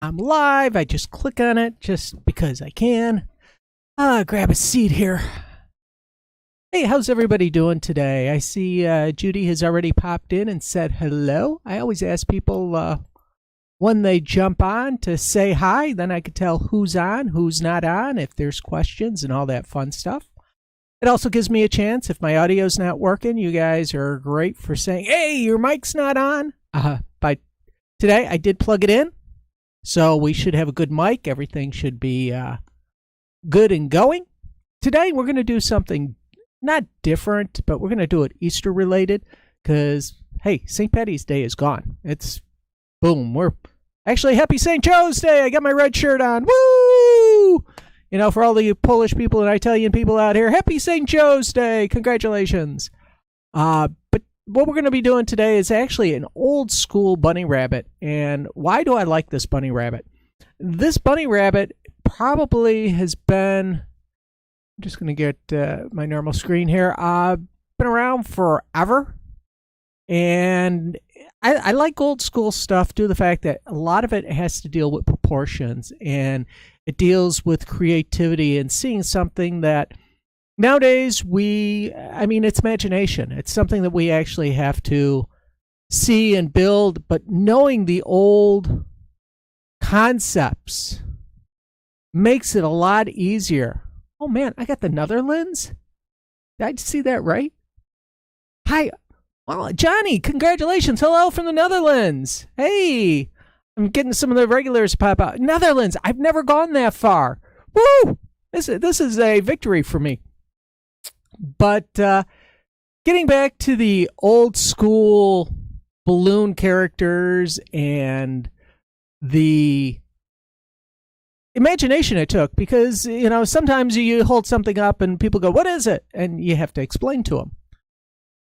I'm live. I just click on it just because I can. Grab a seat here. Hey, how's everybody doing today? I see Judy has already popped in and said hello. I always ask people when they jump on to say hi. Then I can tell who's on, who's not on, if there's questions and all that fun stuff. It also gives me a chance. If my audio's not working, you guys are great for saying, hey, your mic's not on. But today I did plug it in. So we should have a good mic. Everything should be good and going. Today we're going to do something not different, but we're going to do it Easter related because, hey, St. Patty's Day is gone. It's boom. We're actually happy St. Joe's Day. I got my red shirt on. Woo! You know, for all the Polish people and Italian people out here, happy St. Joe's Day. Congratulations. But what we're going to be doing today is actually an old school bunny rabbit. And why do I like this bunny rabbit? This bunny rabbit probably has been, I'm just going to get my normal screen here, been around forever. And I like old school stuff due to the fact that a lot of it has to deal with proportions and it deals with creativity and seeing something that nowadays it's imagination. It's something that we actually have to see and build, but knowing the old concepts makes it a lot easier. Oh man, I got the Netherlands. Did I see that right? Hi. Well, Johnny, congratulations. Hello from the Netherlands. Hey, I'm getting some of the regulars to pop out. Netherlands, I've never gone that far. Woo! This is a victory for me. But getting back to the old school balloon characters and the imagination it took, because, you know, sometimes you hold something up and people go, what is it? And you have to explain to them.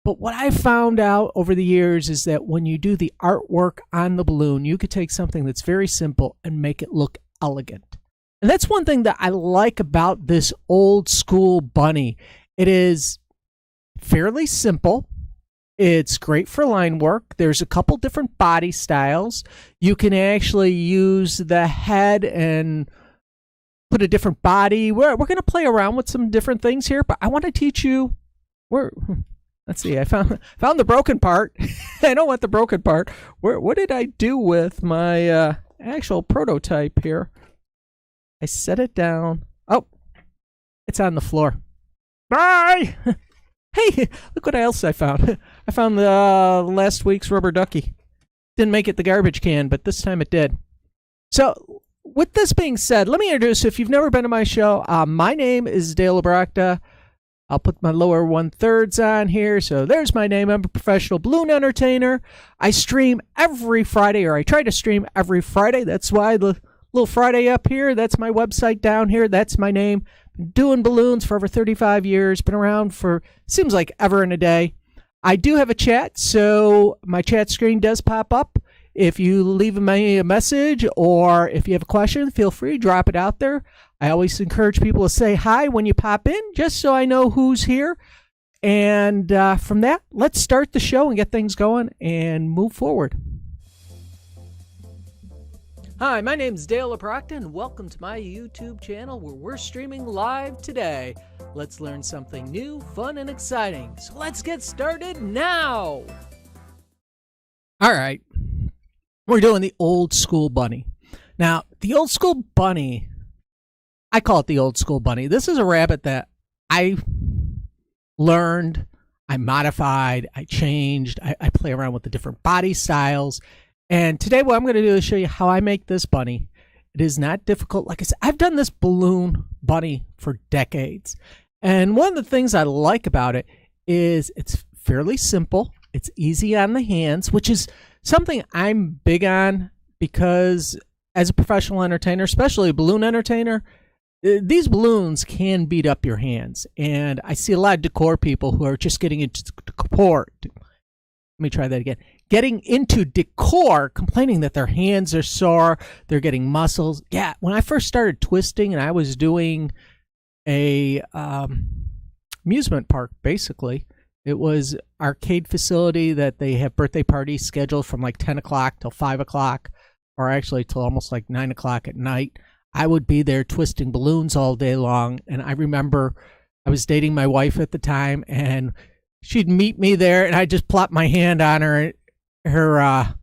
But what I found out over the years is that when you do the artwork on the balloon, you could take something that's very simple and make it look elegant. And that's one thing that I like about this old school bunny. It is fairly simple. It's great for line work. There's a couple different body styles. You can actually use the head and put a different body. We're going to play around with some different things here, but I want to teach you let's see, I found the broken part. I don't want the broken part. What did I do with my actual prototype here? I set it down. Oh, it's on the floor. Bye! Hey, look what else I found. I found the last week's rubber ducky. Didn't make it the garbage can, but this time it did. So, with this being said, let me introduce you. If you've never been to my show, my name is Dale Abrachta. I'll put my lower 1/3 on here. So there's my name. I'm a professional balloon entertainer. I stream every Friday, or I try to stream every Friday. That's why the little Friday up here, that's my website down here. That's my name. Been doing balloons for over 35 years. Been around for, seems like ever and a day. I do have a chat, so my chat screen does pop up. If you leave me a message or if you have a question, feel free to drop it out there. I always encourage people to say hi when you pop in, just so I know who's here. And from that, let's start the show and get things going and move forward. Hi, my name is Dale Abrachta, and welcome to my YouTube channel where we're streaming live today. Let's learn something new, fun, and exciting. So let's get started now. All right, we're doing the old school bunny. Now, the old school bunny, I call it the old school bunny. This is a rabbit that I learned, I modified, I changed, I play around with the different body styles. And today what I'm going to do is show you how I make this bunny. It is not difficult. Like I said, I've done this balloon bunny for decades. And one of the things I like about it is it's fairly simple. It's easy on the hands, which is something I'm big on because as a professional entertainer, especially a balloon entertainer, these balloons can beat up your hands. And I see a lot of decor people who are just getting into decor. Let me try that again. Getting into decor, complaining that their hands are sore, they're getting muscles. Yeah, when I first started twisting and I was doing a amusement park, basically, it was arcade facility that they have birthday parties scheduled from like 10 o'clock till 5 o'clock. or actually till almost like 9 o'clock at night. I would be there twisting balloons all day long. And I remember I was dating my wife at the time, and she'd meet me there, and I'd just plop my hand on her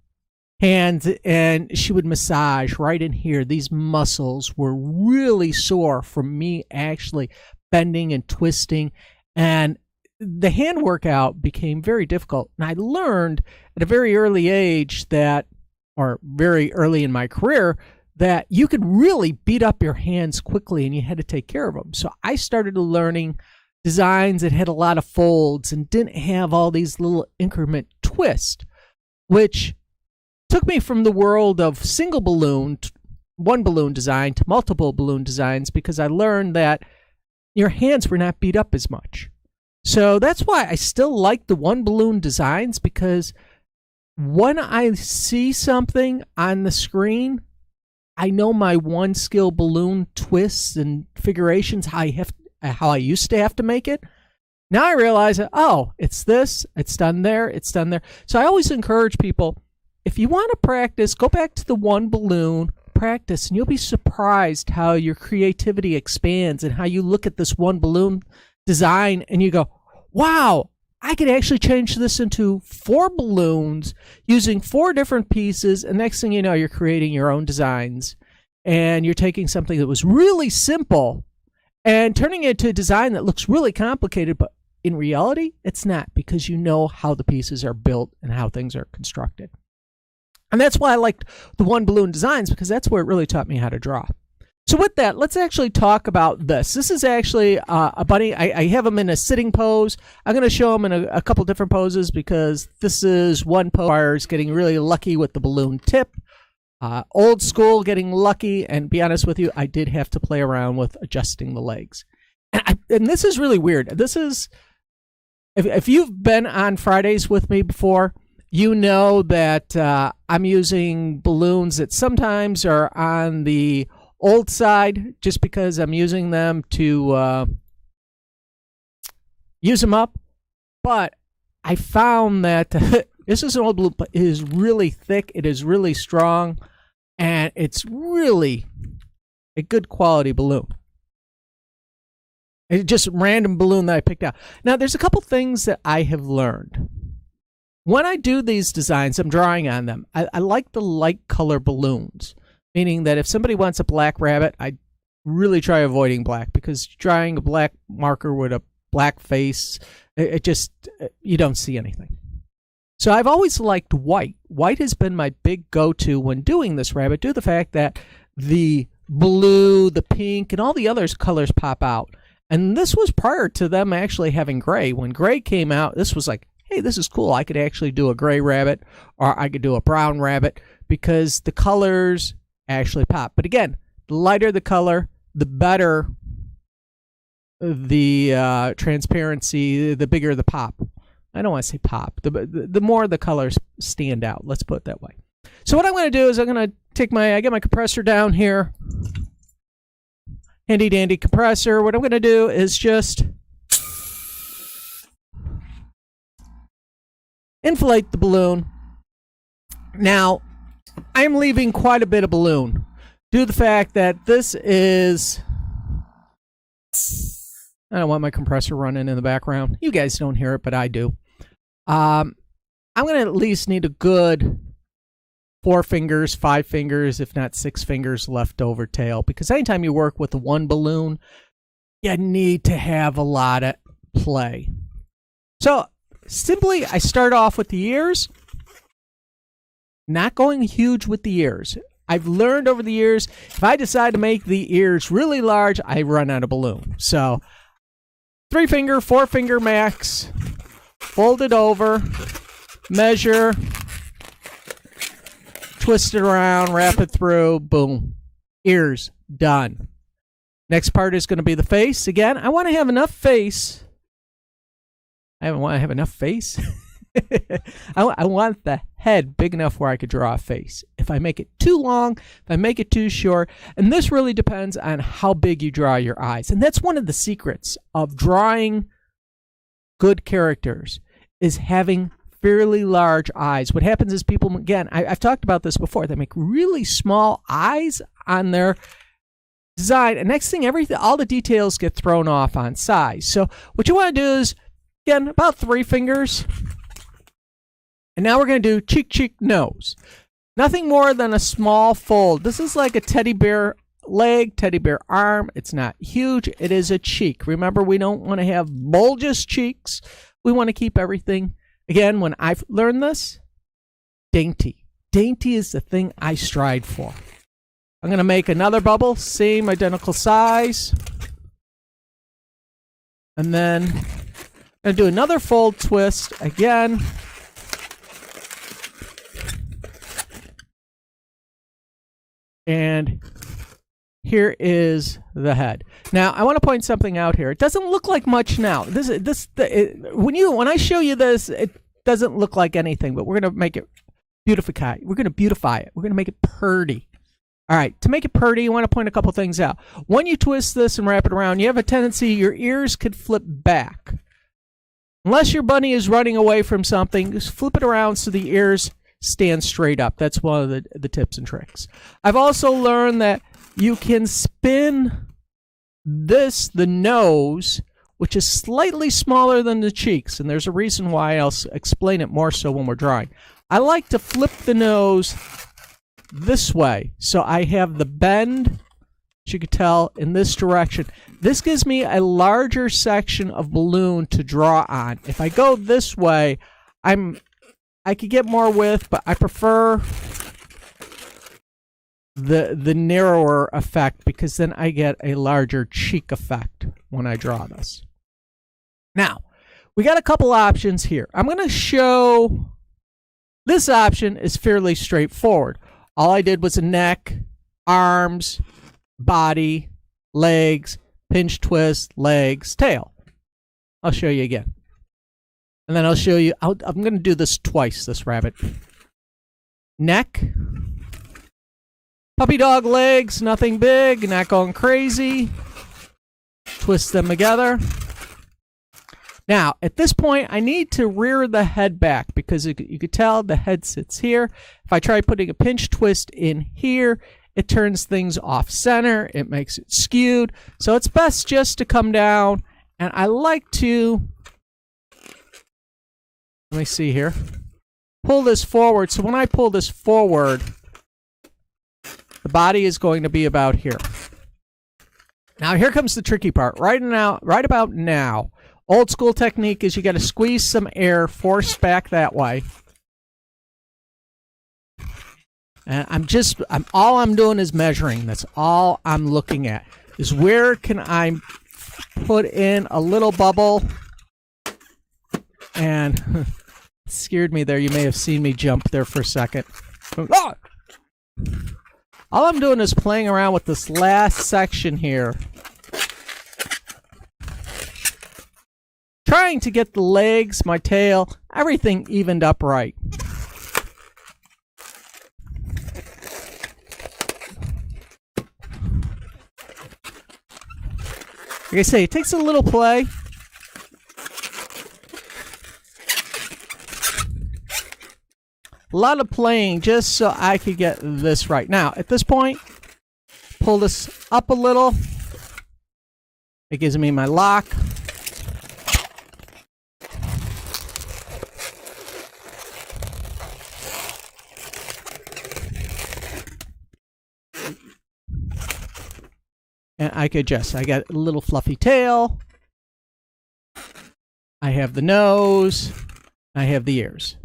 hands, and she would massage right in here. These muscles were really sore from me actually bending and twisting, and the hand workout became very difficult. And I learned at a very early age that, or very early in my career, that you could really beat up your hands quickly and you had to take care of them. So I started learning designs that had a lot of folds and didn't have all these little increment twists, which took me from the world of single balloon, one balloon design, to multiple balloon designs, because I learned that your hands were not beat up as much. So that's why I still like the one balloon designs, because when I see something on the screen, I know my one skill balloon twists and figurations, how I used to have to make it. Now I realize that, oh, it's this, it's done there, it's done there. So I always encourage people, if you want to practice, go back to the one balloon, practice, and you'll be surprised how your creativity expands and how you look at this one balloon design and you go, wow, I could actually change this into 4 balloons using 4 different pieces. And next thing you know, you're creating your own designs, and you're taking something that was really simple and turning it into a design that looks really complicated, but in reality, it's not, because you know how the pieces are built and how things are constructed. And that's why I liked the one balloon designs, because that's where it really taught me how to draw. So with that, let's actually talk about this. This is actually a bunny. I have him in a sitting pose. I'm going to show him in a couple different poses, because this is one pose that requires getting really lucky with the balloon tip. Old school, getting lucky, and be honest with you, I did have to play around with adjusting the legs. And this is really weird. This is, if you've been on Fridays with me before, you know that I'm using balloons that sometimes are on the old side, just because I'm using them to use them up. But I found that this is an old balloon, but it is really thick, it is really strong, and it's really a good quality balloon. It's just a random balloon that I picked out. Now, there's a couple things that I have learned. When I do these designs, I'm drawing on them. I like the light color balloons, meaning that if somebody wants a black rabbit, I really try avoiding black, because drawing a black marker with a black face, it just, you don't see anything. So I've always liked white. White has been my big go-to when doing this rabbit, due to the fact that the blue, the pink, and all the other colors pop out. And this was prior to them actually having gray. When gray came out, this was like, hey, this is cool. I could actually do a gray rabbit, or I could do a brown rabbit, because the colors actually pop. But again, the lighter the color, the better the transparency, the bigger the pop. I don't want to say pop. The more the colors stand out. Let's put it that way. So what I'm going to do is I'm going to take I get my compressor down here. Handy dandy compressor. What I'm going to do is just inflate the balloon. Now, I'm leaving quite a bit of balloon due to the fact that this is, I don't want my compressor running in the background. You guys don't hear it, but I do. I'm going to at least need a good 4 fingers, 5 fingers, if not 6 fingers leftover tail, because anytime you work with one balloon, you need to have a lot of play. So simply, I start off with the ears, not going huge with the ears. I've learned over the years, if I decide to make the ears really large, I run out of balloon. So 3 finger, 4 finger max, fold it over, measure, twist it around, wrap it through, boom, ears done. Next part is going to be the face. Again, I want to have enough face. I want to have enough face. I want the head big enough where I could draw a face. If I make it too long, if I make it too short, and this really depends on how big you draw your eyes. And that's one of the secrets of drawing good characters, is having fairly large eyes. What happens is people, again, I've talked about this before, they make really small eyes on their design, and next thing, all the details get thrown off on size. So what you want to do is, again, about 3 fingers. And now we're going to do cheek, cheek, nose. Nothing more than a small fold. This is like a teddy bear leg, teddy bear arm. It's not huge. It is a cheek. Remember, we don't want to have bulbous cheeks. We want to keep everything, again, when I've learned this, dainty. Dainty is the thing I strive for. I'm going to make another bubble, same identical size. And then I'm going to do another fold twist again. And here is the head. Now, I want to point something out here. It doesn't look like much now. When I show you this, it doesn't look like anything, but we're going to make it beautify. We're going to beautify it. We're going to make it purty. All right, to make it purty, you want to point a couple things out. When you twist this and wrap it around, you have a tendency your ears could flip back. Unless your bunny is running away from something, just flip it around so the ears stand straight up. That's one of the tips and tricks. I've also learned that you can spin the nose, which is slightly smaller than the cheeks, and there's a reason why. I'll explain it more so when we're drawing. I like to flip the nose this way, so I have the bend, as you can tell, in this direction. This gives me a larger section of balloon to draw on. If I go this way, I could get more width, but I prefer the narrower effect because then I get a larger cheek effect when I draw this. Now, we got a couple options here. I'm going to show this option is fairly straightforward. All I did was a neck, arms, body, legs, pinch twist, legs, tail. I'll show you again. And then I'll show you, I'm going to do this twice, this rabbit. Neck. Puppy dog legs, nothing big, not going crazy. Twist them together. Now, at this point, I need to rear the head back because you could tell the head sits here. If I try putting a pinch twist in here, it turns things off center. It makes it skewed. So it's best just to come down. And I like to, let me see here, pull this forward. So when I pull this forward, the body is going to be about here. Now, here comes the tricky part. Right about now, old school technique is you got to squeeze some air, force back that way. And all I'm doing is measuring. That's all I'm looking at. Is where can I put in a little bubble? And it scared me there. You may have seen me jump there for a second. Ah! All I'm doing is playing around with this last section here. Trying to get the legs, my tail, everything evened up right. Like I say, it takes a little play. A lot of playing just so I could get this right. Now, at this point, pull this up a little. It gives me my lock. And I could adjust. I got a little fluffy tail. I have the nose. I have the ears.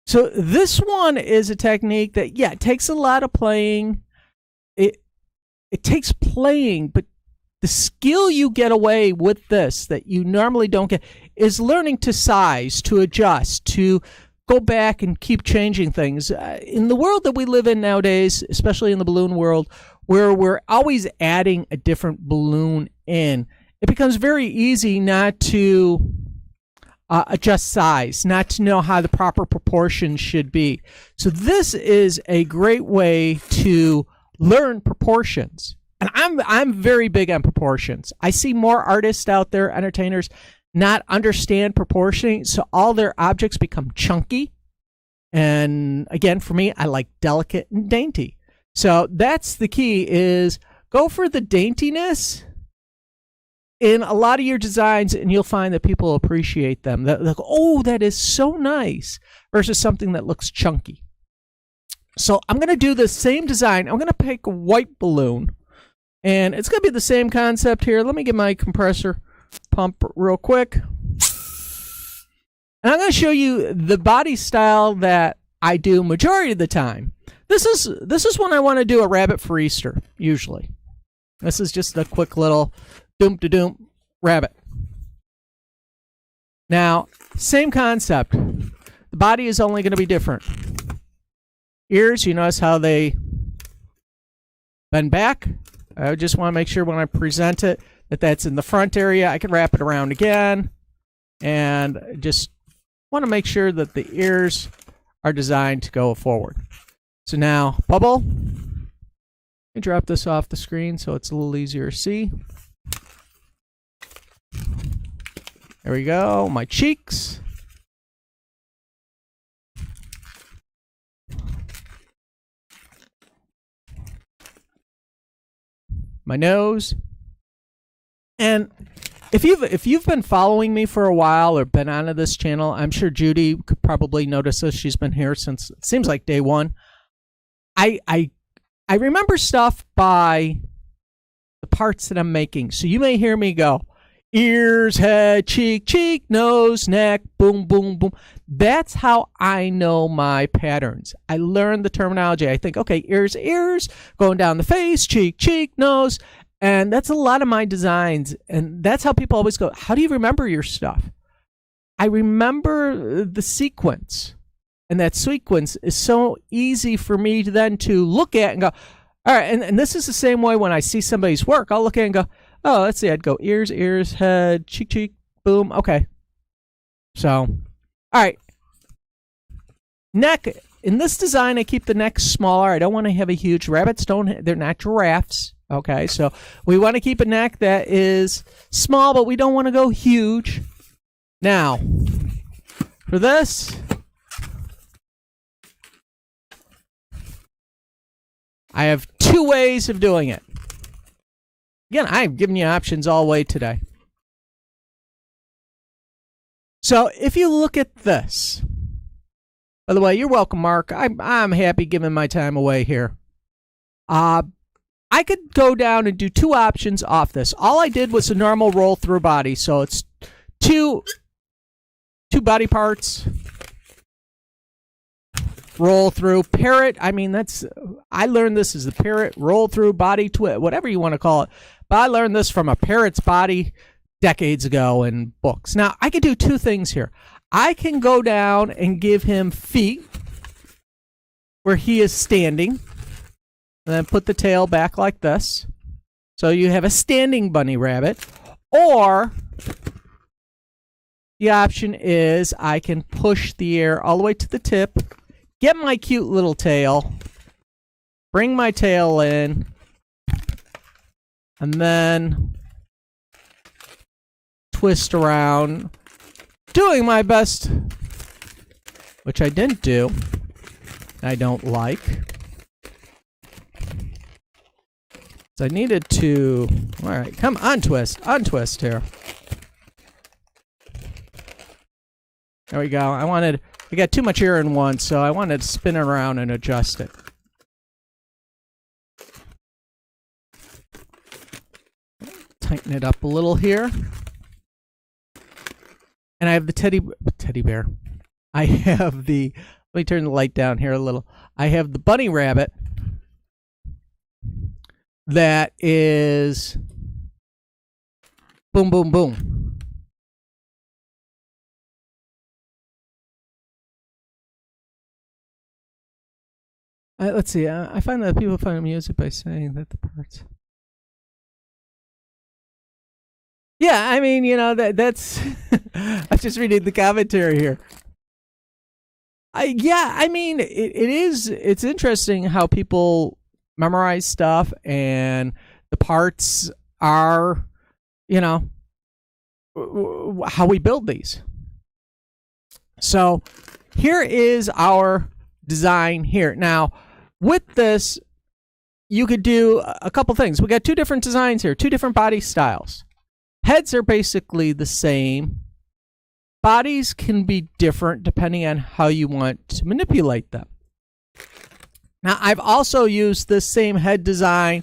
So this one is a technique that, yeah, it takes a lot of playing. It takes playing, but the skill you get away with this that you normally don't get is learning to size, to adjust, to go back and keep changing things. In the world that we live in nowadays, especially in the balloon world, where we're always adding a different balloon in, it becomes very easy not to adjust size, not to know how the proper proportions should be. So this is a great way to learn proportions. And I'm very big on proportions. I see more artists out there, entertainers, not understand proportioning, so all their objects become chunky. And again, for me, I like delicate and dainty. So that's the key, is go for the daintiness in a lot of your designs, and you'll find that people appreciate them. They're like, oh, that is so nice, versus something that looks chunky. So I'm going to do the same design. I'm going to pick a white balloon, and it's going to be the same concept here. Let me get my compressor pump real quick. And I'm going to show you the body style that I do majority of the time. This is when I want to do a rabbit for Easter, usually. This is just a quick little doom-to-doom rabbit. Now, same concept. The body is only going to be different. Ears, you notice how they bend back. I just want to make sure when I present it that that's in the front area. I can wrap it around again. And just want to make sure that the ears are designed to go forward. So now, bubble. Let me drop this off the screen so it's a little easier to see. There we go. My cheeks. My nose. And if you've been following me for a while or been onto this channel, I'm sure Judy could probably notice this. She's been here since, it seems like, day one. I remember stuff by the parts that I'm making. So you may hear me go, ears, head, cheek, nose, neck, boom, boom, boom. That's how I know my patterns. I learned the terminology. I think, okay, ears, going down the face, cheek, nose. And that's a lot of my designs. And that's how people always go, how do you remember your stuff? I remember the sequence. And that sequence is so easy for me to then to look at and go, all right, and this is the same way when I see somebody's work. I'll look at it and go, oh, let's see, I'd go ears, head, cheek, boom, okay. So, all right. Neck, in this design, I keep the neck smaller. I don't want to have a huge, rabbits they're not giraffes, okay? So we want to keep a neck that is small, but we don't want to go huge. Now, for this, I have two ways of doing it. Again, I've given you options all the way today. So if you look at this, by the way, you're welcome, Mark. I'm happy giving my time away here. I could go down and do two options off this. All I did was a normal roll through body, so it's two body parts. Roll through, parrot. I mean, I learned this as the parrot, roll through, body twist, whatever you want to call it. But I learned this from a parrot's body decades ago in books. Now, I could do two things here. I can go down and give him feet where he is standing, and then put the tail back like this. So you have a standing bunny rabbit. Or the option is I can push the ear all the way to the tip, get my cute little tail, bring my tail in, and then twist around, doing my best, which I didn't do, I don't like. So I needed to, all right, come on, untwist here. There we go. I got too much air in one, so I wanted to spin it around and adjust it. Tighten it up a little here. And I have the teddy bear. I have the, let me turn the light down here a little. I have the bunny rabbit that is boom, boom, boom. Let's see. I find that people find music by saying that the parts. Yeah, I mean, you know, that's. I'm just reading the commentary here. I mean, it's interesting how people memorize stuff, and the parts are, you know, how we build these. So here is our design here. Now, with this, you could do a couple things. We got two different designs here, two different body styles. Heads are basically the same. Bodies can be different depending on how you want to manipulate them. Now, I've also used this same head design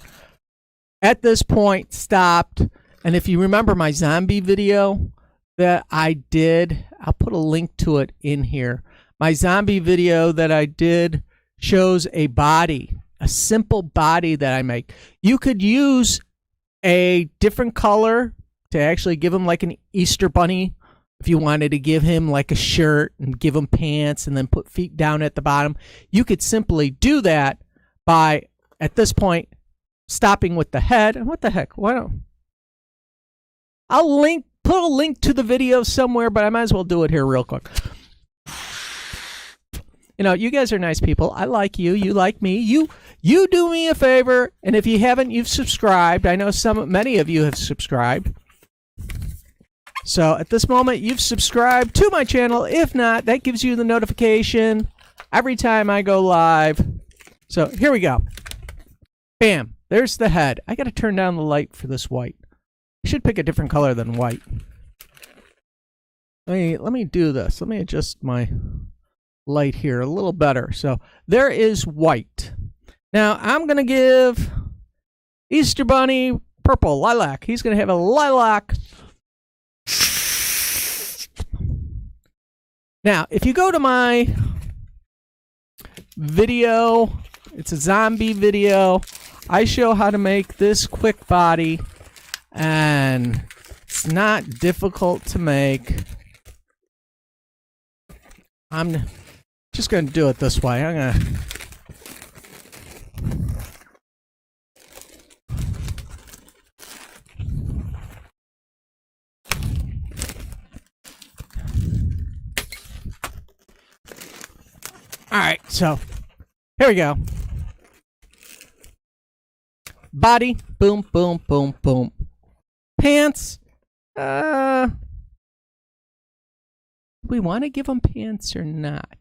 at this point, stopped. And if you remember my zombie video that I did, I'll put a link to it in here. My zombie video that I did shows a body, a simple body that I make. You could use a different color to actually give him like an Easter bunny. If you wanted to give him like a shirt and give him pants and then put feet down at the bottom, you could simply do that by, at this point, stopping with the head. And what the heck? Why don't I'll put a link to the video somewhere, but I might as well do it here real quick. You know, you guys are nice people. I like you. You like me. You do me a favor, and if you haven't, you've subscribed. I know many of you have subscribed. So at this moment, you've subscribed to my channel. If not, that gives you the notification every time I go live. So here we go. Bam. There's the head. I got to turn down the light for this white. I should pick a different color than white. Let me do this. Let me adjust my light here a little better. So there is white. Now I'm going to give Easter Bunny purple, lilac. He's going to have a lilac. Now, if you go to my video, it's a zombie video. I show how to make this quick body, and it's not difficult to make. I'm just going to do it this way. I'm going to... All right, so here we go. Body, boom, boom, boom, boom. Pants, we want to give them pants or not?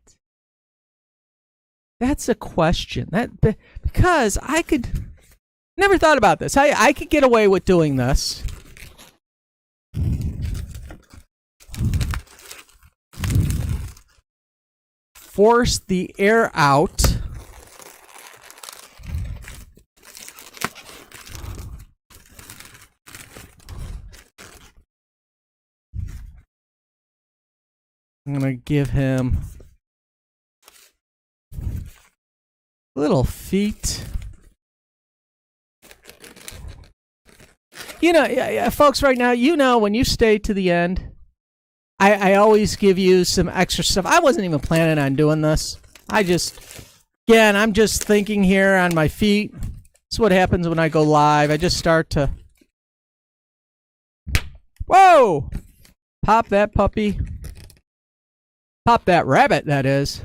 That's a question. Because I could, never thought about this. I could get away with doing this. Force the air out. I'm going to give him little feet. You know, folks, right now, you know, when you stay to the end, I always give you some extra stuff. I wasn't even planning on doing this. I'm just thinking here on my feet. This is what happens when I go live. I just start to, whoa, pop that puppy. Pop that rabbit, that is.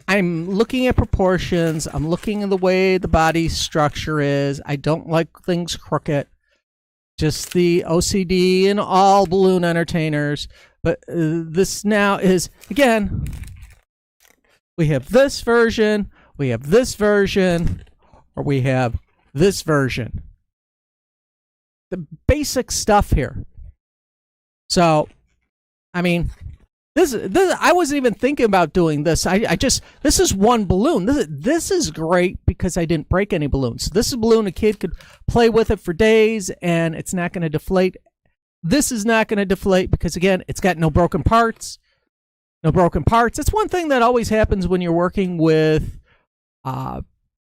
I'm looking at proportions. I'm looking at the way the body structure is. I don't like things crooked. Just the OCD in all balloon entertainers. But this now is, again, we have this version, we have this version, or we have this version. The basic stuff here. So, I mean, this I wasn't even thinking about doing this. This is one balloon. This is great because I didn't break any balloons. This is a balloon a kid could play with it for days, and it's not going to deflate. This is not going to deflate because, again, it's got no broken parts. No broken parts. It's one thing that always happens when you're working with,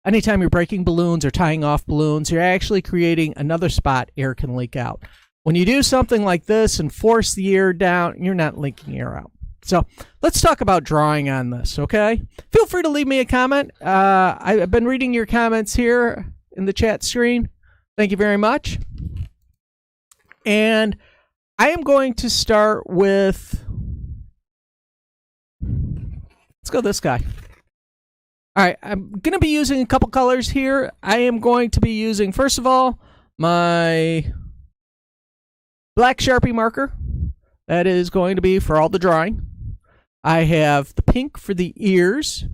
anytime you're breaking balloons or tying off balloons, you're actually creating another spot air can leak out. When you do something like this and force the air down, you're not leaking air out. So let's talk about drawing on this, okay? Feel free to leave me a comment. I've been reading your comments here in the chat screen. Thank you very much. And I am going to start with, let's go this guy. All right, I'm going to be using a couple colors here. I am going to be using, first of all, my black Sharpie marker. That is going to be for all the drawing. I have the pink for the ears.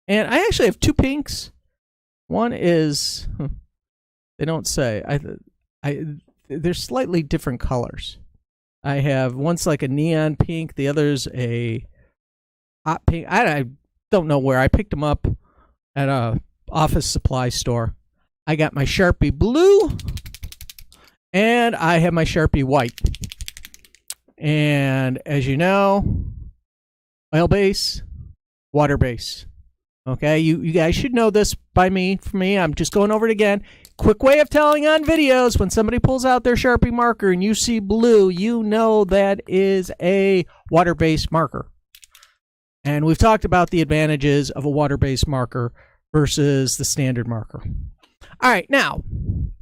And I actually have two pinks. One is, they don't say. They're slightly different colors. I have, one's like a neon pink. The other's a hot pink. I don't know where. I picked them up at a office supply store. I got my Sharpie blue. And I have my Sharpie white. And as you know, oil base, water base. Okay, you guys should know this for me. I'm just going over it again. Quick way of telling on videos, when somebody pulls out their Sharpie marker and you see blue, you know that is a water-based marker. And we've talked about the advantages of a water-based marker versus the standard marker. All right, now,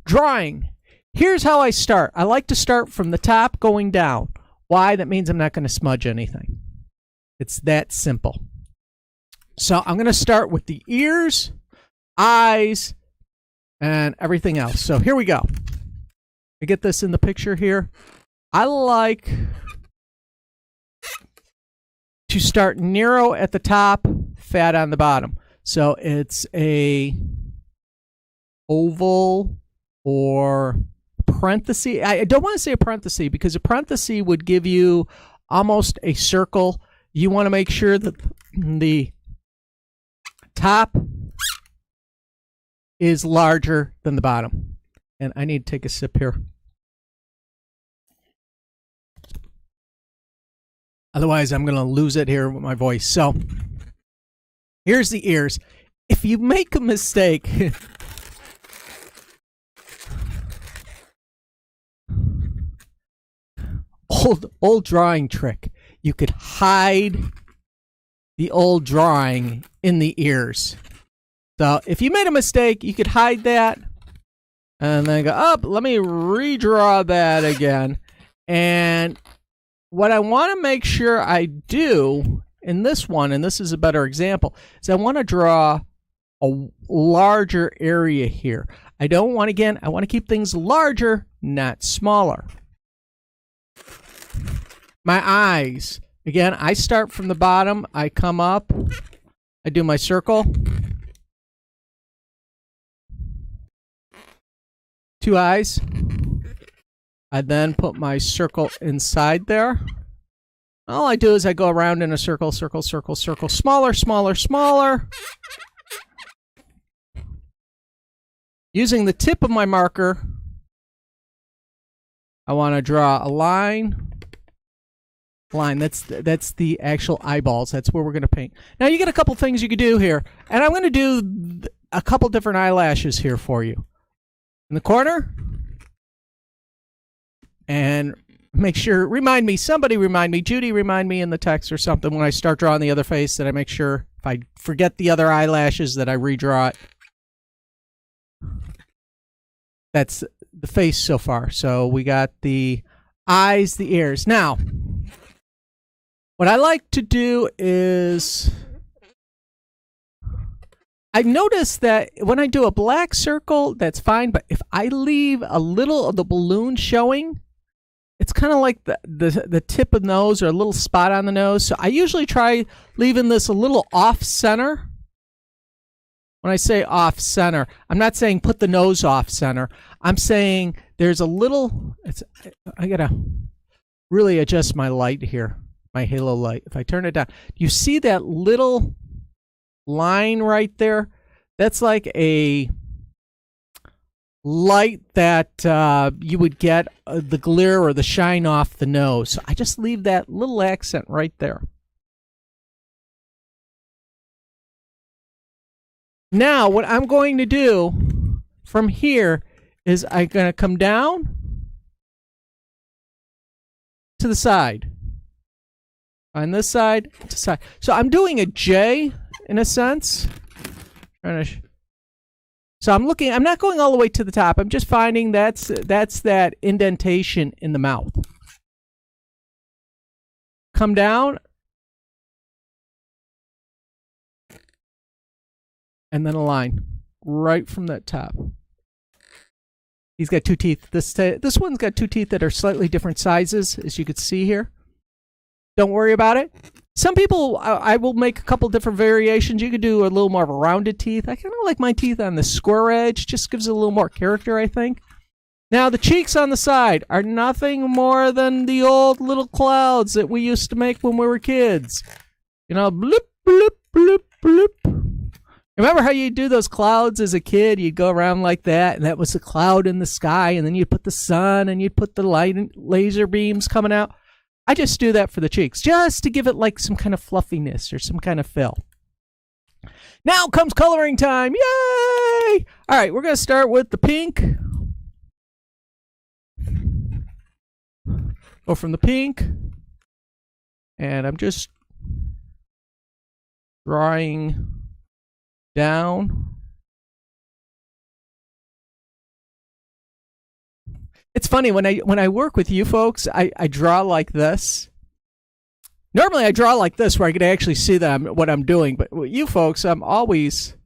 drawing. Here's how I start. I like to start from the top going down. Why? That means I'm not going to smudge anything. It's that simple. So I'm going to start with the ears, eyes, and everything else. So here we go. I get this in the picture here. I like to start narrow at the top, fat on the bottom. So it's a oval or parenthesis. I don't want to say a parenthesis because a parenthesis would give you almost a circle. You want to make sure that the top is larger than the bottom. And I need to take a sip here. Otherwise, I'm going to lose it here with my voice. So, here's the ears. If you make a mistake, old drawing trick. You could hide the old drawing in the ears. So if you made a mistake, you could hide that and then go, oh, let me redraw that again. And what I want to make sure I do in this one, and this is a better example, is I want to draw a larger area here. I don't want, again, I want to keep things larger, not smaller. My eyes. Again, I start from the bottom. I come up. I do my circle. 2 eyes. I then put my circle inside there. All I do is I go around in a circle, circle, circle, circle. Smaller, smaller, smaller. Using the tip of my marker, I want to draw a line. That's the actual eyeballs. That's where we're going to paint. Now you get a couple things you could do here, and I'm going to do a couple different eyelashes here for you. In the corner, and make sure, somebody remind me, Judy remind me in the text or something when I start drawing the other face that I make sure if I forget the other eyelashes that I redraw it. That's the face so far. So we got the eyes, the ears. Now, what I like to do is, I notice that when I do a black circle, that's fine, but if I leave a little of the balloon showing, it's kind of like the tip of the nose or a little spot on the nose. So I usually try leaving this a little off center. When I say off center, I'm not saying put the nose off center. I'm saying there's a little, I gotta really adjust my light here, my halo light. If I turn it down, you see that little line right there? That's like a light that you would get the glare or the shine off the nose. So I just leave that little accent right there. Now, what I'm going to do from here is I'm going to come down to the side. On this side to side. So I'm doing a J in a sense. So I'm not going all the way to the top. I'm just finding that's that indentation in the mouth. come down, and then a line right from that top. He's got two teeth. This one's got two teeth that are slightly different sizes, as you can see here. Don't worry about it. Some people, I will make a couple different variations. You could do a little more of a rounded teeth. I kind of like my teeth on the square edge. Just gives it a little more character, I think. Now, the cheeks on the side are nothing more than the old little clouds that we used to make when we were kids. You know, bloop, bloop, bloop, bloop. Remember how you do those clouds as a kid? You'd go around like that, and that was the cloud in the sky, and then you'd put the sun, and you'd put the light laser beams coming out. I just do that for the cheeks, just to give it like some kind of fluffiness or some kind of fill. Now comes coloring time. Yay! All right, we're going to start with the pink. Go from the pink. And I'm just drawing down. It's funny when I work with you folks, I draw like this. Normally I draw like this where I can actually see what I'm doing, but with you folks, I'm always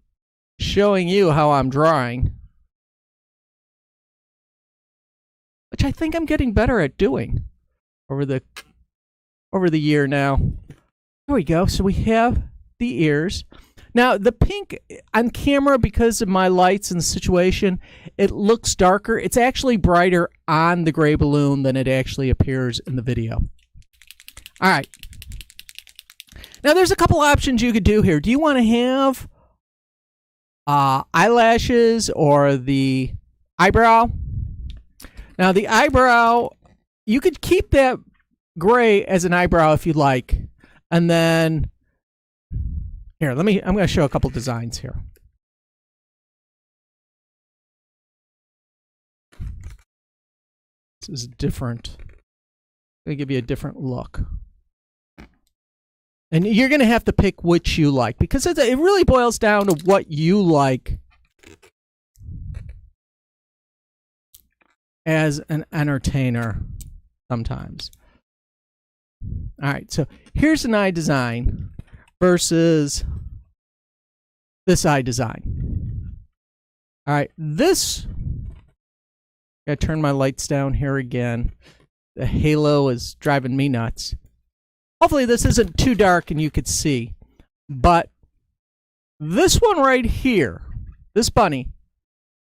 showing you how I'm drawing, which I think I'm getting better at doing over the year now. There we go. So we have the ears. Now, the pink on camera, because of my lights and the situation, it looks darker. It's actually brighter on the gray balloon than it actually appears in the video. All right. Now, there's a couple options you could do here. Do you want to have eyelashes or the eyebrow? Now, the eyebrow, you could keep that gray as an eyebrow if you like. And then... here, I'm going to show a couple designs here. This is different. I'm going to give you a different look. And you're going to have to pick which you like, because it really boils down to what you like as an entertainer sometimes. All right, so here's an eye design versus this eye design. All right, this, I gotta turn my lights down here again. The halo is driving me nuts. Hopefully this isn't too dark and you could see, but this one right here, this bunny,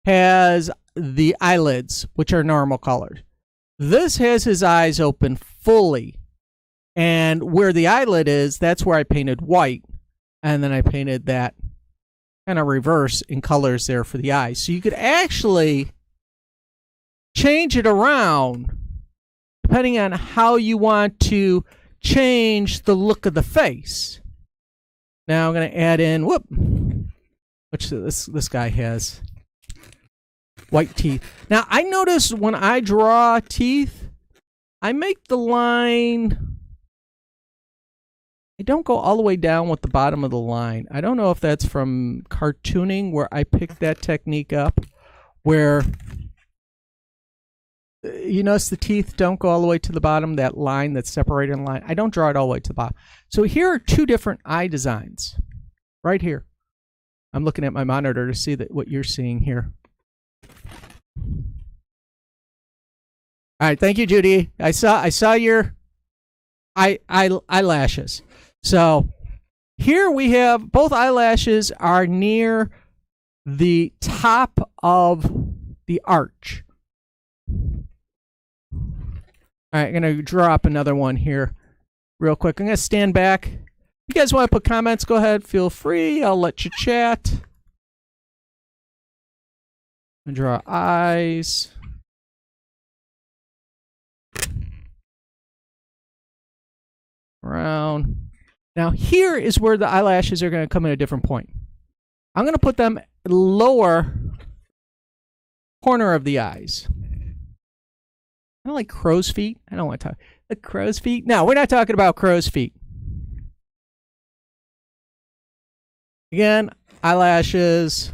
has the eyelids, which are normal colors. This has his eyes open fully. And where the eyelid is, that's where I painted white. And then I painted that kind of reverse in colors there for the eyes. So you could actually change it around depending on how you want to change the look of the face. Now I'm going to add in, which this guy has white teeth. Now I notice when I draw teeth, I make the line... I don't go all the way down with the bottom of the line. I don't know if that's from cartooning where I picked that technique up, where you notice the teeth don't go all the way to the bottom, that line that's separated in line. I don't draw it all the way to the bottom. So here are two different eye designs right here. I'm looking at my monitor to see what you're seeing here. All right, thank you, Judy. I saw your eyelashes. So here we have both eyelashes are near the top of the arch. All right, I'm going to draw up another one here real quick. I'm going to stand back. If you guys want to put comments, go ahead. Feel free. I'll let you chat. And draw eyes. Around. Now here is where the eyelashes are going to come in a different point. I'm going to put them lower corner of the eyes. I don't like crow's feet. I don't want to talk. The crow's feet? No, we're not talking about crow's feet. Again, eyelashes.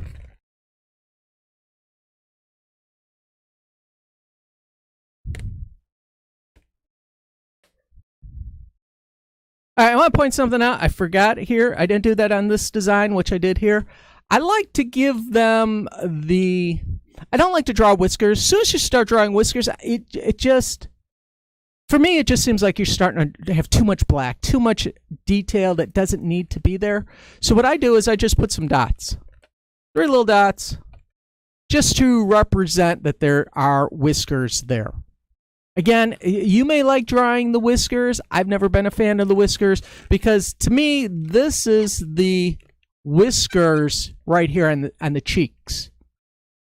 All right, I want to point something out. I forgot here. I didn't do that on this design, which I did here. I like to give them the... I don't like to draw whiskers. As soon as you start drawing whiskers, it just... For me, it just seems like you're starting to have too much black, too much detail that doesn't need to be there. So what I do is I just put some dots. 3 little dots, just to represent that there are whiskers there. Again, you may like drawing the whiskers. I've never been a fan of the whiskers because to me, this is the whiskers right here on the cheeks.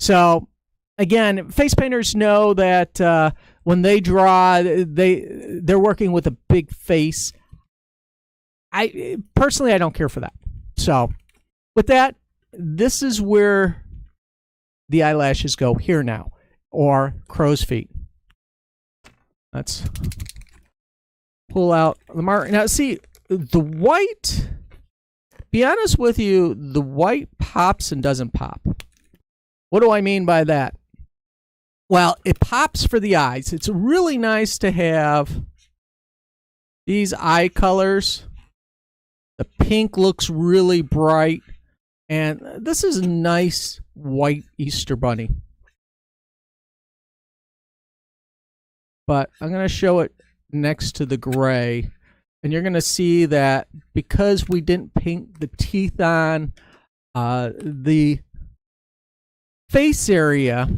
So again, face painters know that when they draw, they're working with a big face. I personally don't care for that. So with that, this is where the eyelashes go here now, or crow's feet. Let's pull out the mark. Now, see, the white, be honest with you, the white pops and doesn't pop. What do I mean by that? Well, it pops for the eyes. It's really nice to have these eye colors. The pink looks really bright. And this is a nice white Easter bunny. But I'm going to show it next to the gray. And you're going to see that because we didn't paint the teeth on, the face area,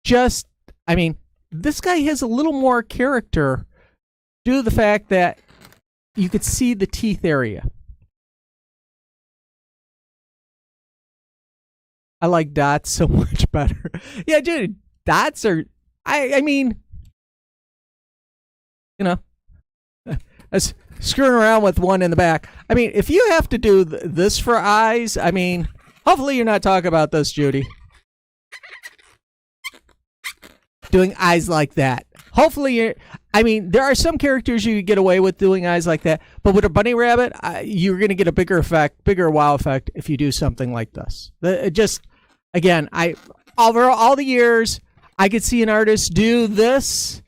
just, I mean, this guy has a little more character due to the fact that you could see the teeth area. I like dots so much better. Yeah, dude, dots are, I mean, you know, I was screwing around with one in the back. I mean, if you have to do this for eyes, I mean, hopefully you're not talking about this, Judy. Doing eyes like that. Hopefully you're, I mean, there are some characters you could get away with doing eyes like that, but with a bunny rabbit, you're going to get a bigger effect, bigger wow effect if you do something like this. It just, again, over all the years, I could see an artist do this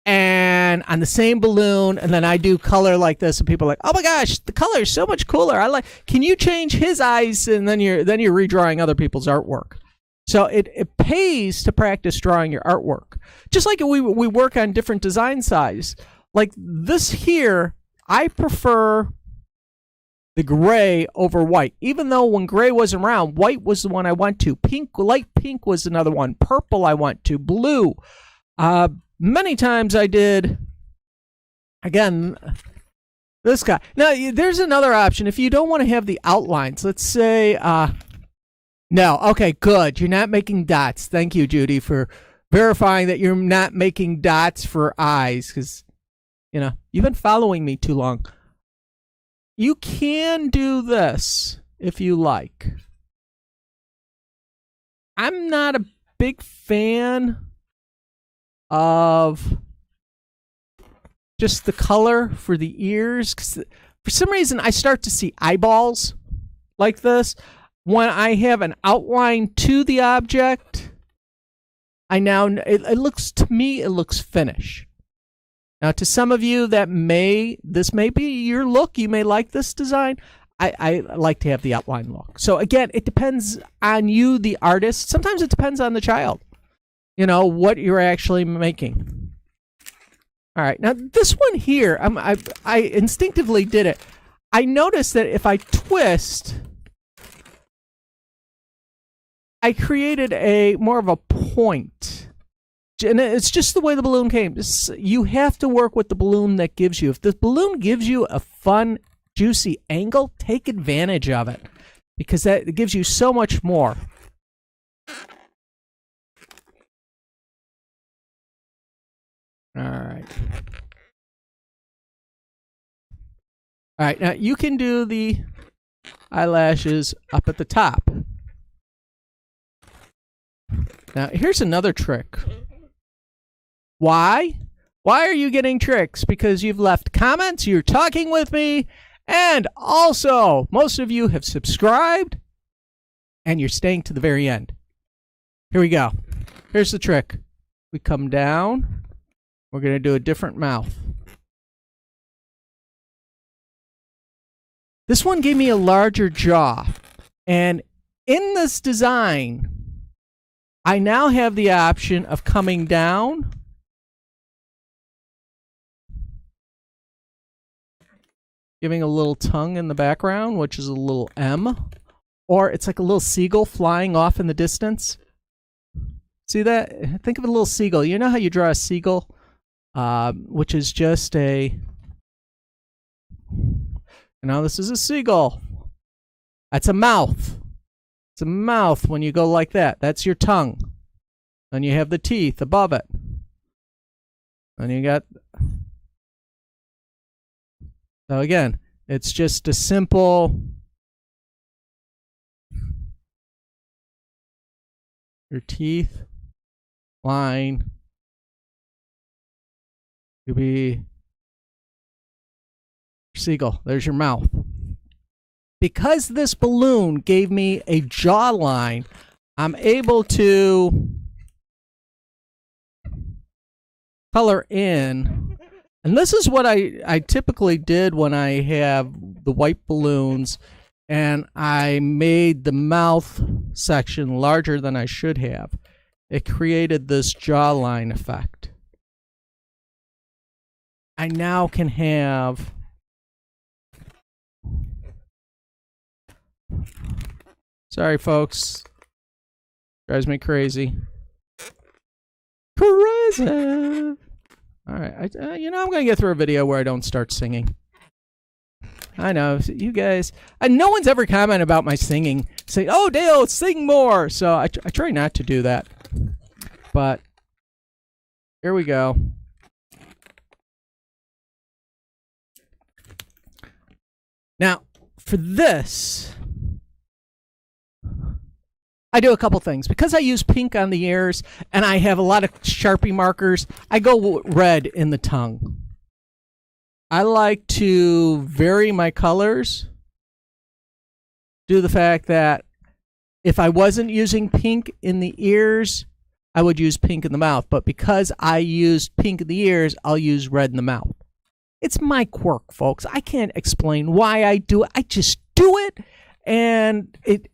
and on the same balloon, and then I do color like this, and people are like, "Oh my gosh, the color is so much cooler! I like. Can you change his eyes?" And then you're redrawing other people's artwork. So it pays to practice drawing your artwork. Just like we work on different design size. Like this here, I prefer the gray over white. Even though when gray wasn't around, white was the one I went to. Pink, light pink was another one. Purple I went to. Blue. Many times I did, again, this guy. Now, there's another option. If you don't want to have the outlines, let's say, no, okay, good. You're not making dots. Thank you, Judy, for verifying that you're not making dots for eyes, because, you know, you've been following me too long. You can do this if you like. I'm not a big fan of just the color for the ears, because for some reason I start to see eyeballs like this. When I have an outline to the object, it looks, to me, it looks finished. Now, to some of you, this may be your look. You may like this design. I like to have the outline look. So again, it depends on you, the artist. Sometimes it depends on the child. You know, what you're actually making. All right, now this one here, I instinctively did it. I noticed that if I twist, I created more of a point. And it's just the way the balloon came. You have to work with the balloon that gives you. If the balloon gives you a fun, juicy angle, take advantage of it, because that gives you so much more. All right. All right, now you can do the eyelashes up at the top. Now, here's another trick. Why? Why are you getting tricks? Because you've left comments, you're talking with me, and also, most of you have subscribed, and you're staying to the very end. Here we go. Here's the trick. We come down. We're going to do a different mouth. This one gave me a larger jaw. And in this design, I now have the option of coming down giving a little tongue in the background, which is a little M, or it's like a little seagull flying off in the distance. See that? Think of a little seagull. You know how you draw a seagull, which is just a, this is a seagull. That's a mouth. It's a mouth when you go like that. That's your tongue. Then you have the teeth above it. And you got... So again, it's just a simple... Your teeth, line, could be seagull. There's your mouth. Because this balloon gave me a jawline, I'm able to color in. And this is what I typically did when I have the white balloons and I made the mouth section larger than I should have. It created this jawline effect. I now can have... Sorry, folks. Drives me crazy. Crazy! Alright, I'm going to get through a video where I don't start singing. I know, you guys... no one's ever commented about my singing. Say, oh, Dale, sing more! So I try not to do that. But, here we go. Now, for this... I do a couple things. Because I use pink on the ears and I have a lot of Sharpie markers, I go red in the tongue. I like to vary my colors due to the fact that if I wasn't using pink in the ears, I would use pink in the mouth. But because I used pink in the ears, I'll use red in the mouth. It's my quirk, folks. I can't explain why I do it. I just do it, and it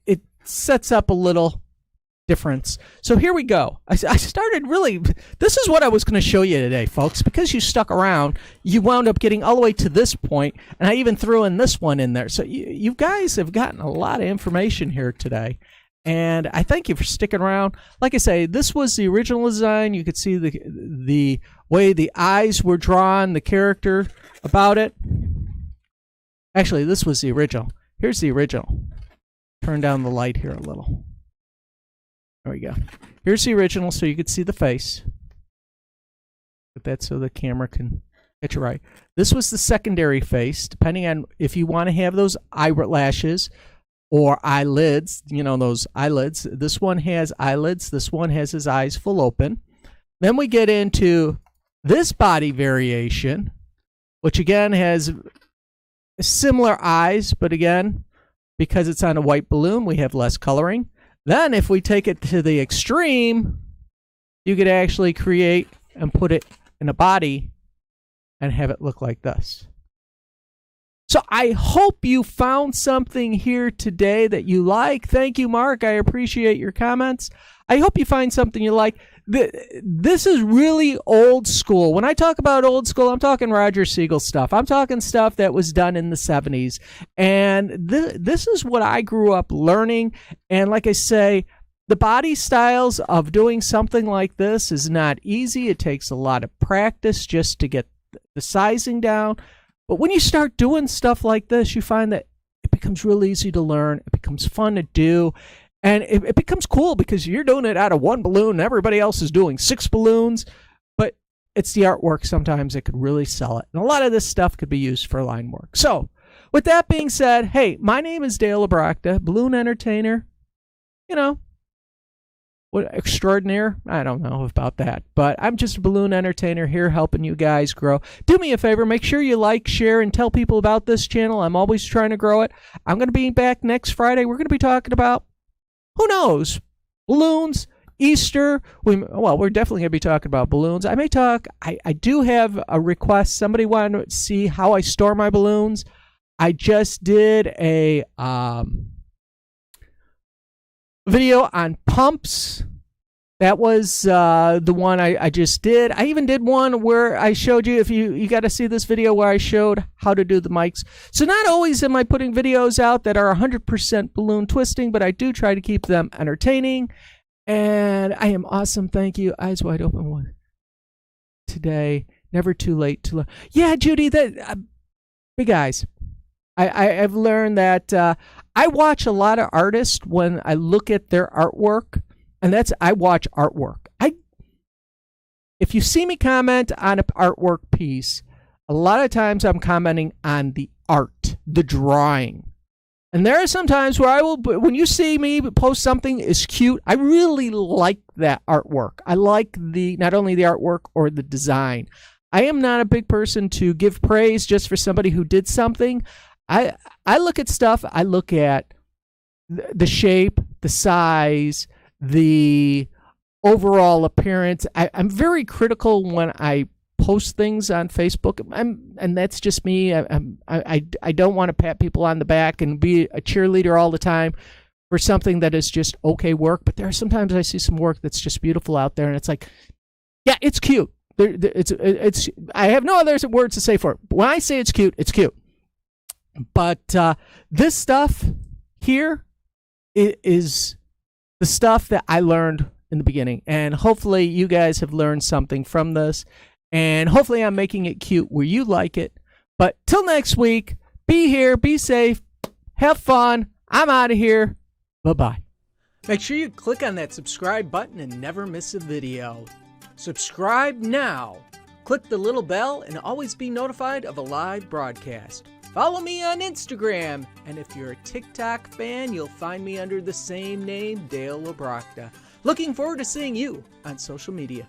sets up a little difference. So here we go. I started really... This is what I was going to show you today, folks. Because you stuck around, you wound up getting all the way to this point, and I even threw in this one in there. So you guys have gotten a lot of information here today, and I thank you for sticking around. Like I say, this was the original design. You could see the way the eyes were drawn, the character about it. Actually, this was the original. Here's the original. Turn down the light here a little. There we go. Here's the original, so you could see the face. Put that so the camera can get you right. This was the secondary face, depending on if you want to have those eyelashes or eyelids, those eyelids. This one has eyelids. This one has his eyes full open. Then we get into this body variation, which again has similar eyes, but again, because it's on a white balloon, we have less coloring. Then if we take it to the extreme, you could actually create and put it in a body and have it look like this. So I hope you found something here today that you like. Thank you, Mark. I appreciate your comments. I hope you find something you like. This is really old school. When I talk about old school, I'm talking Roger Siegel stuff. I'm talking stuff that was done in the 70s. And this is what I grew up learning. And like I say, the body styles of doing something like this is not easy. It takes a lot of practice just to get the sizing down. But when you start doing stuff like this, you find that it becomes real easy to learn. It becomes fun to do. And it becomes cool because you're doing it out of one balloon and everybody else is doing 6 balloons. But it's the artwork sometimes that could really sell it. And a lot of this stuff could be used for line work. So with that being said, hey, my name is Dale Abrachta, balloon entertainer. What extraordinaire? I don't know about that. But I'm just a balloon entertainer here helping you guys grow. Do me a favor. Make sure you like, share, and tell people about this channel. I'm always trying to grow it. I'm going to be back next Friday. We're going to be talking about... Who knows? Balloons, Easter. We're definitely going to be talking about balloons. I may talk. I do have a request. Somebody wanted to see how I store my balloons. I just did a video on pumps. That was the one I just did. I even did one where I showed you, if you got to see this video where I showed how to do the mics. So not always am I putting videos out that are 100% balloon twisting, but I do try to keep them entertaining. And I am awesome. Thank you. Eyes wide open one today. Never too late to learn. Yeah, Judy, that big eyes. I've learned that I watch a lot of artists when I look at their artwork. And I watch artwork. If you see me comment on an artwork piece, a lot of times I'm commenting on the art, the drawing. And there are some times where when you see me post something is cute, I really like that artwork. I like not only the artwork or the design. I am not a big person to give praise just for somebody who did something. I look at stuff, I look at the shape, the size, the overall appearance. I'm very critical when I post things on Facebook, and that's just me. I don't want to pat people on the back and be a cheerleader all the time for something that is just okay work. But there are sometimes I see some work that's just beautiful out there, and it's like, yeah, it's cute. It's. I have no other words to say for it. But when I say it's cute, it's cute. But this stuff here is the stuff that I learned in the beginning, and hopefully you guys have learned something from this, and hopefully I'm making it cute where you like it. But till next week, be here, be safe, have fun. I'm out of here. Bye-bye. Make sure you click on that subscribe button and never miss a video. Subscribe now. Click the little bell and always be notified of a live broadcast. Follow me on Instagram, and if you're a TikTok fan, you'll find me under the same name, Dale LaBrocta. Looking forward to seeing you on social media.